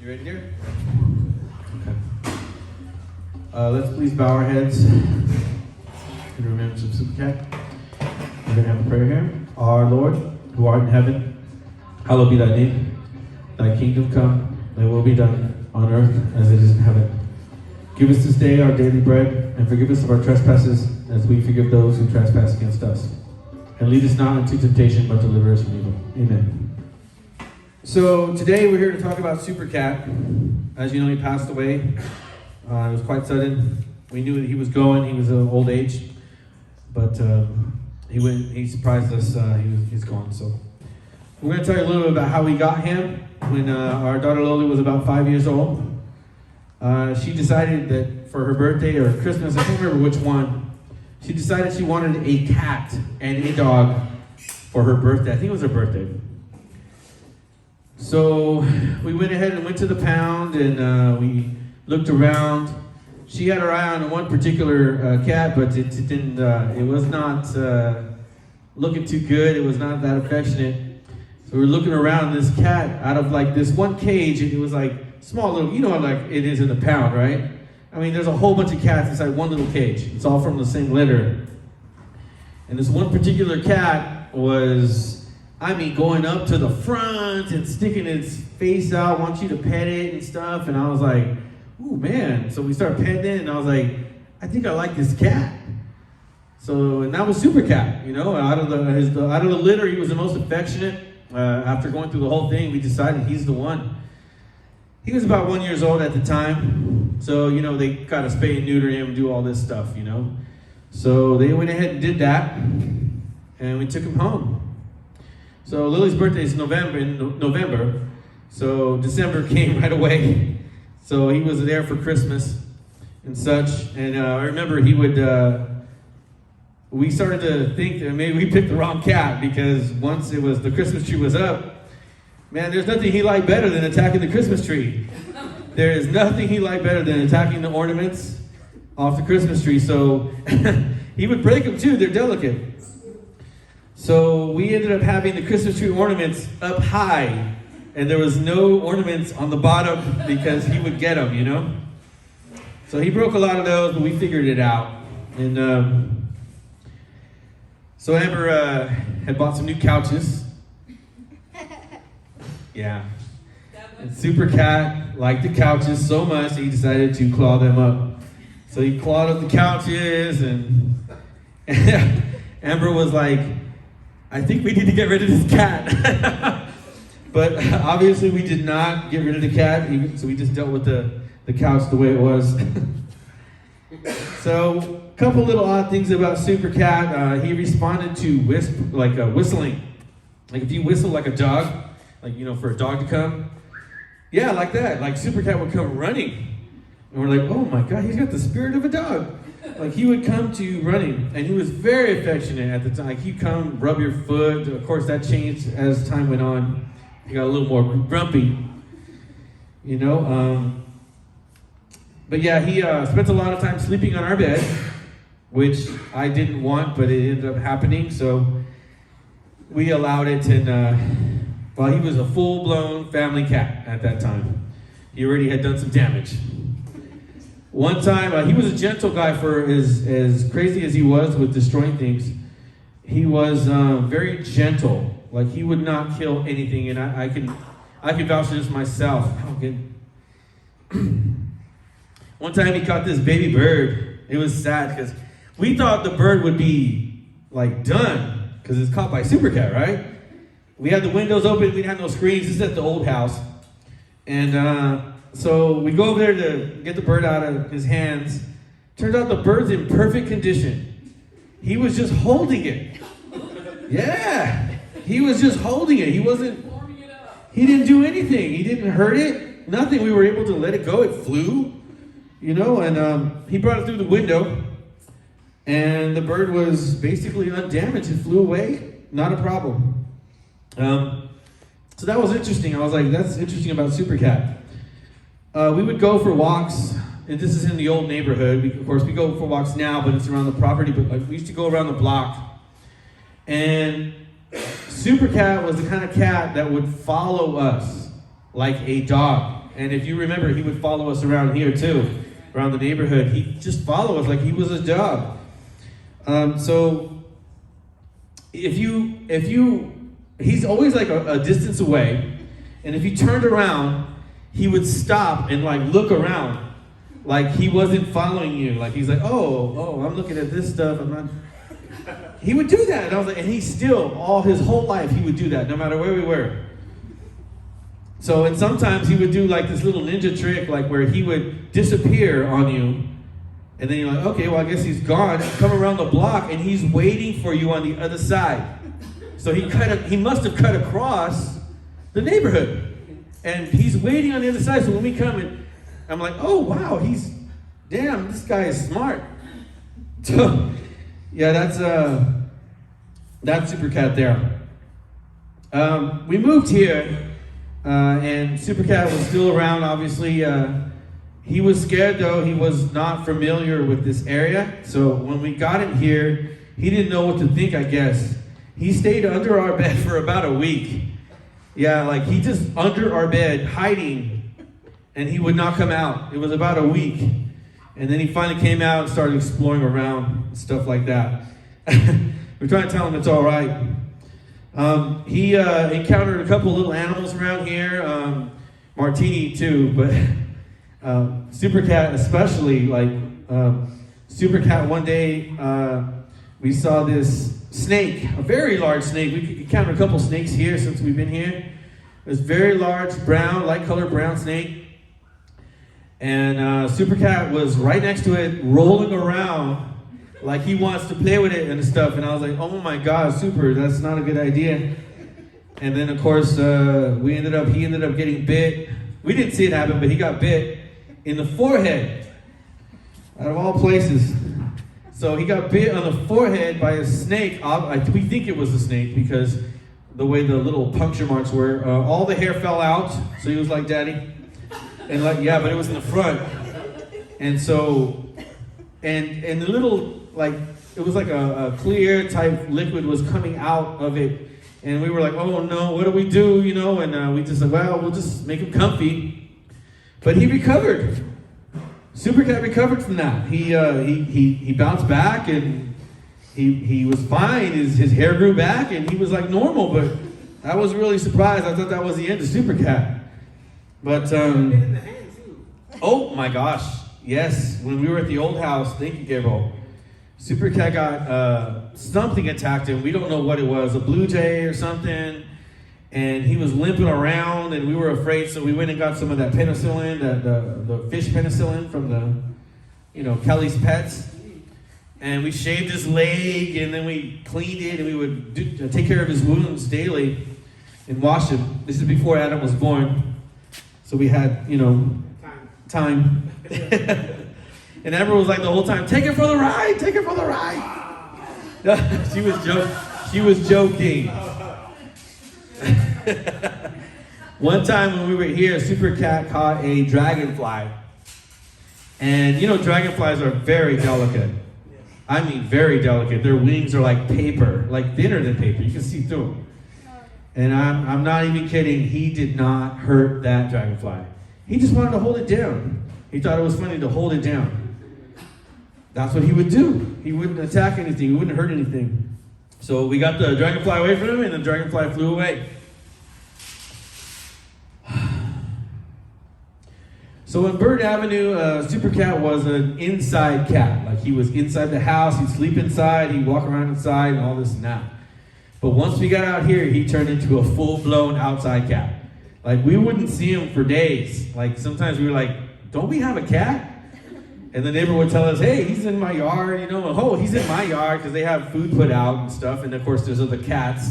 You ready, dear? Okay. Let's please bow our heads in remembrance of Supercat. We're going to have a prayer here. Our Lord, who art in heaven, hallowed be thy name. Thy kingdom come, thy will be done on earth as it is in heaven. Give us this day our daily bread, and forgive us of our trespasses as we forgive those who trespass against us. And lead us not into temptation, but deliver us from evil. Amen. So today we're here to talk about Supercat. As you know, he passed away. It was quite sudden. We knew that he was going. He was of old age, but he surprised us. He's gone. So we're going to tell you a little bit about how we got him. When our daughter Lily was about 5 years old, she decided that for her birthday or Christmas, I can't remember which one, she decided she wanted a cat and a dog for her birthday. I think it was her birthday. So we went ahead and went to the pound and we looked around. She had her eye on one particular cat, but it didn't. It was not looking too good. It was not that affectionate. So we were looking around. This cat, out of like this one cage, it was like small little. You know, like it is in the pound, right? I mean, there's a whole bunch of cats inside one little cage. It's all from the same litter. And this one particular cat was, I mean, going up to the front and sticking its face out, wants you to pet it and stuff. And I was like, ooh, man. So we started petting it, and I was like, I like this cat. So, and that was Supercat, you know. Out of the litter, he was the most affectionate. After going through the whole thing, we decided he's the one. He was about 1 year old at the time. So, you know, they kind of spay and neuter him, do all this stuff, you know. So they went ahead and did that, and we took him home. So Lily's birthday is November, so December came right away. So he was there for Christmas and such. And I remember he would, we started to think that maybe we picked the wrong cat, because once the Christmas tree was up, man, there's nothing he liked better than attacking the Christmas tree. There is nothing he liked better than attacking the ornaments off the Christmas tree. So he would break them too, they're delicate. So we ended up having the Christmas tree ornaments up high, and there was no ornaments on the bottom because he would get them, you know? So he broke a lot of those, but we figured it out. And so Amber had bought some new couches. Yeah. And Supercat liked the couches so much he decided to claw them up. So he clawed up the couches, and Amber was like, I think we need to get rid of this cat. But obviously we did not get rid of the cat, so we just dealt with the couch the way it was. So a couple little odd things about Supercat. He responded to whistling. Like if you whistle like a dog, like, you know, for a dog to come. Yeah, like that. Like Supercat would come running. And we're like, oh my God, he's got the spirit of a dog. Like he would come to you running, and he was very affectionate at the time. Like he'd come rub your foot. Of course, that changed as time went on. He got a little more grumpy, you know. But yeah, he spent a lot of time sleeping on our bed, which I didn't want, but it ended up happening. So we allowed it, and well, he was a full-blown family cat at that time. He already had done some damage. One time, he was a gentle guy for as crazy as he was with destroying things. He was very gentle. Like he would not kill anything, and I can vouch for this myself. One time he caught this baby bird. It was sad because we thought the bird would be like done because it's caught by Supercat, right? We had the windows open. We didn't have no screens. This is at the old house, and so we go over there to get the bird out of his hands. Turns out the bird's in perfect condition. He was just holding it. Yeah, he was just holding it. He didn't do anything. He didn't hurt it. Nothing. We were able to let it go. It flew, you know, and he brought it through the window, and the bird was basically undamaged. It flew away. Not a problem. So that was interesting. I was like, that's interesting about Supercat. We would go for walks, and this is in the old neighborhood. Of course, we go for walks now, but it's around the property. But we used to go around the block. And Supercat was the kind of cat that would follow us like a dog. And if you remember, he would follow us around here too, around the neighborhood. He'd just follow us like he was his job. So he's always like a distance away. And if you turned around, he would stop and like look around. Like he wasn't following you. Like he's like, oh, I'm looking at this stuff. I'm not. He would do that. And I was like, and he still, all his whole life, he would do that, no matter where we were. So, and sometimes he would do like this little ninja trick, like where he would disappear on you. And then you're like, okay, well, I guess he's gone. Come around the block and he's waiting for you on the other side. So he must have cut across the neighborhood. And he's waiting on the other side. So when we come in, I'm like, oh, wow, damn, this guy is smart. So, yeah, that's Super Cat there. We moved here, and Super Cat was still around, obviously. He was scared, though. He was not familiar with this area. So when we got him here, he didn't know what to think, I guess. He stayed under our bed for about a week. Yeah, like he just under our bed, hiding, and he would not come out. It was about a week. And then he finally came out and started exploring around and stuff like that. We're trying to tell him it's all right. He encountered a couple little animals around here. Martini too, but Super Cat especially. Like Super Cat, one day we saw this snake, a very large snake. We encountered a couple snakes here since we've been here. This very large brown, light colored brown snake. And Super Cat was right next to it, rolling around like he wants to play with it and stuff. And I was like, oh my God, Super, that's not a good idea. And then, of course, he ended up getting bit. We didn't see it happen, but he got bit in the forehead, out of all places. So he got bit on the forehead by a snake. We think it was a snake because the way the little puncture marks were. All the hair fell out, so he was like, Daddy. And like, yeah, but it was in the front. And so, and the little, like, it was like a clear type liquid was coming out of it. And we were like, oh no, what do we do, you know? And we just said, well, we'll just make him comfy. But he recovered. Super Cat recovered from that. He bounced back and he was fine. His hair grew back and he was like normal, but I was really surprised. I thought that was the end of Super Cat. But, oh my gosh, yes, when we were at the old house, thank you, Gabriel, Super Cat got, something attacked him. We don't know what it was, a blue jay or something, and he was limping around, and we were afraid, so we went and got some of that penicillin, the fish penicillin from Kelly's Pets, and we shaved his leg, and then we cleaned it, and we would take care of his wounds daily and wash him. This is before Adam was born. So we had, time. And Amber was like the whole time, take it for the ride, take it for the ride. She was joking. One time when we were here, Super Cat caught a dragonfly. And dragonflies are very delicate. I mean, very delicate. Their wings are like paper, like thinner than paper. You can see through them. And I'm not even kidding, he did not hurt that dragonfly. He just wanted to hold it down. He thought it was funny to hold it down. That's what he would do. He wouldn't attack anything, he wouldn't hurt anything. So we got the dragonfly away from him and the dragonfly flew away. So in Bird Avenue, Super Cat was an inside cat. Like he was inside the house, he'd sleep inside, he'd walk around inside and all this and that. But once we got out here, he turned into a full-blown outside cat. Like, we wouldn't see him for days. Like, sometimes we were like, don't we have a cat? And the neighbor would tell us, hey, he's in my yard, oh, he's in my yard, because they have food put out and stuff, and of course there's other cats.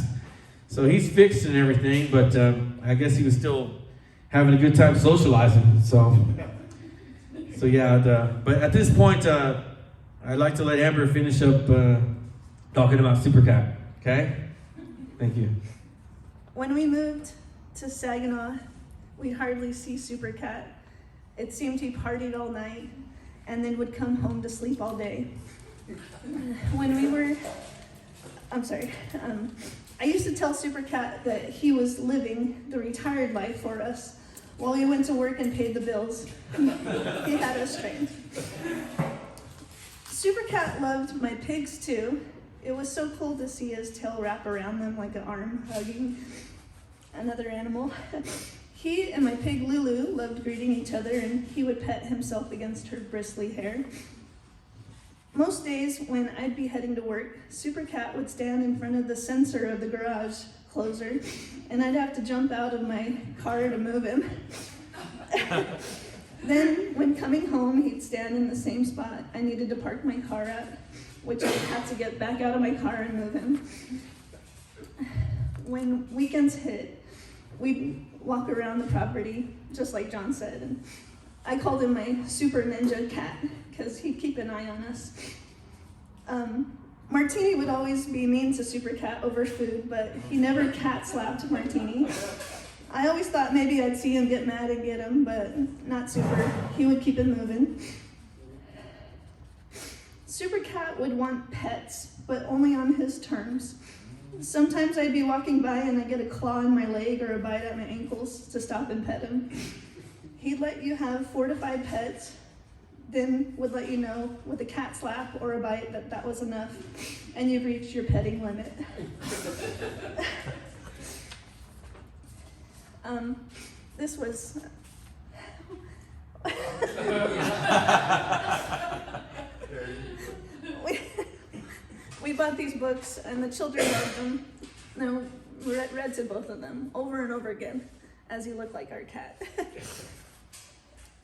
So he's fixed and everything, but I guess he was still having a good time socializing, so yeah, but at this point, I'd like to let Amber finish up talking about Super Cat, okay? Thank you. When we moved to Saginaw, we'd hardly see Super Cat. It seemed he partied all night and then would come home to sleep all day. I used to tell Super Cat that he was living the retired life for us, while we went to work and paid the bills. He had us trained. Super Cat loved my pigs too. It was so cool to see his tail wrap around them like an arm hugging another animal. He and my pig Lulu loved greeting each other, and he would pet himself against her bristly hair. Most days when I'd be heading to work, Super Cat would stand in front of the sensor of the garage closer, and I'd have to jump out of my car to move him. Then, when coming home, he'd stand in the same spot I needed to park my car at, which I had to get back out of my car and move him. When weekends hit, we'd walk around the property, just like John said, and I called him my super ninja cat, because he'd keep an eye on us. Martini would always be mean to Super Cat over food, but he never cat slapped Martini. I always thought maybe I'd see him get mad and get him, but not Super. He would keep it moving. Super Cat would want pets, but only on his terms. Sometimes I'd be walking by and I'd get a claw in my leg or a bite at my ankles to stop and pet him. He'd let you have 4 to 5 pets, then would let you know with a cat slap or a bite that that was enough and you've reached your petting limit. This was... we bought these books and the children loved them. No, we read to both of them over and over again as he looked like our cat.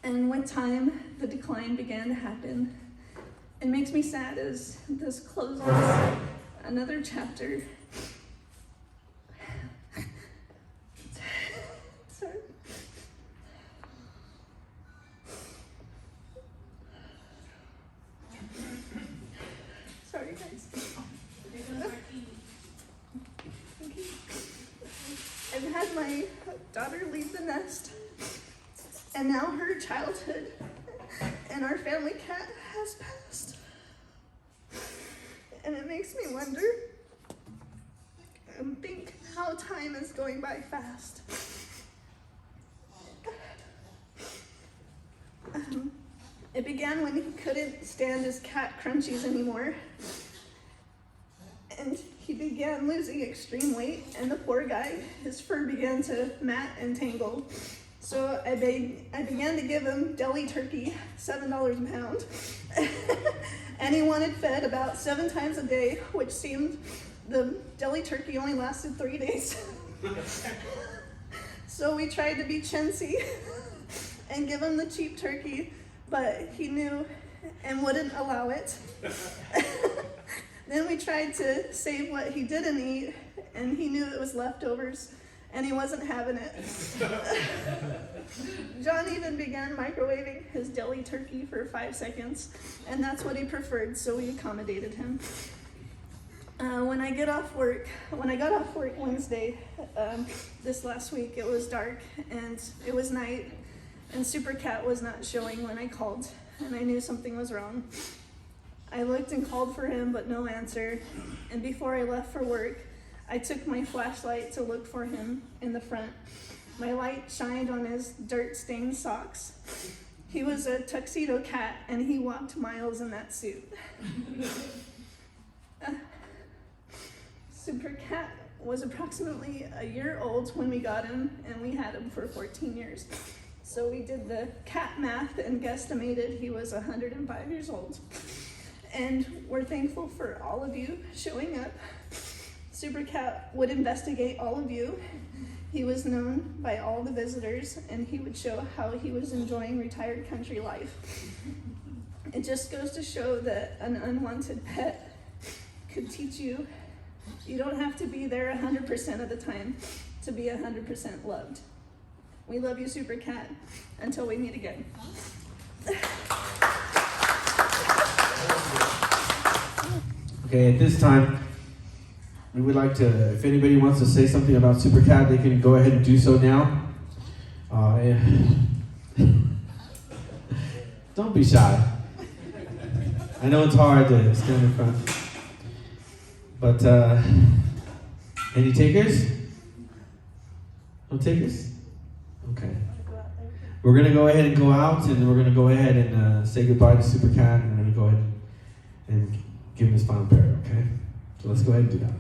And with time, the decline began to happen. It makes me sad as this closes another chapter. Sorry. Sorry, guys. I've had my daughter leave the nest, and now her childhood and our family cat has passed. And it makes me wonder and think how time is going by fast. It began when he couldn't stand his cat crunchies anymore. And he began losing extreme weight, and the poor guy, his fur began to mat and tangle. So I began to give him deli turkey, $7 a pound. And he wanted fed about 7 times a day, which seemed the deli turkey only lasted 3 days. So we tried to be chintzy and give him the cheap turkey, but he knew and wouldn't allow it. Then we tried to save what he didn't eat, and he knew it was leftovers, and he wasn't having it. John even began microwaving his deli turkey for 5 seconds, and that's what he preferred, so we accommodated him. When I got off work Wednesday, this last week, it was dark, and it was night, and Super Cat was not showing when I called, and I knew something was wrong. I looked and called for him, but no answer, and before I left for work, I took my flashlight to look for him in the front. My light shined on his dirt-stained socks. He was a tuxedo cat, and he walked miles in that suit. Super Cat was approximately a year old when we got him, and we had him for 14 years. So we did the cat math and guesstimated he was 105 years old. And we're thankful for all of you showing up. Super Cat would investigate all of you. He was known by all the visitors, and he would show how he was enjoying retired country life. It just goes to show that an unwanted pet could teach you you don't have to be there 100% of the time to be 100% loved. We love you, Super Cat. Until we meet again. Okay, at this time, we would like to, if anybody wants to say something about Super Cat, they can go ahead and do so now. Don't be shy. I know it's hard to stand in front. But, any takers? No takers? Okay. we're gonna go ahead and go out, and we're gonna go ahead and say goodbye to Super Cat, and we're gonna go ahead and give him his final prayer. Okay? So let's go ahead and do that.